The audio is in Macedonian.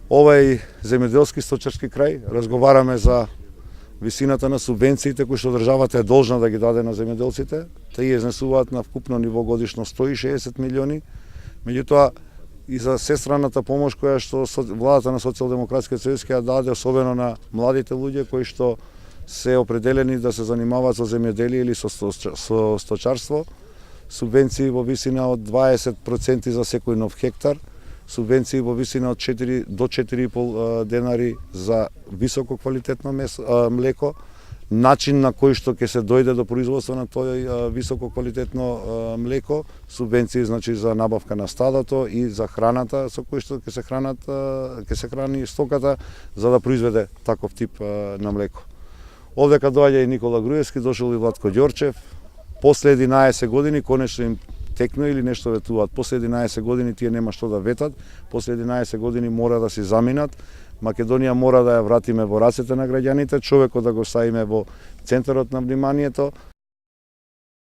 Овај земјоделски сточарски крај разговараме за висината на субвенциите кои што државата е должна да ги даде на земјоделците. Тие изнесуваат на вкупно ниво годишно 160 милиони. Меѓутоа и за сестраната помош која што владата на Социјалдемократскиот сојуз ќе ја даде особено на младите луѓе кои што се определени да се занимаваат со земјоделие или со сточарство, субвенции во висина од 20% за секој нов хектар, субвенции во висина од 4 до 4,5 денари за високо квалитетно млеко, начин на кој што ќе се дојде до производство на тој високо квалитетно млеко, субвенции значи за набавка на стадото и за храната со кој што ќе се храни стоката за да произведе таков тип на млеко. Овдека доаѓа и Никола Груевски, дошол и Владко Ѓорчев. После 11 години конечно им текно или нешто ветуваат. После 11 години тие нема што да ветат. После 11 години мора да се заминат. Македонија мора да ја вратиме во рацете на граѓаните, човекот да го ставиме во центарот на вниманието,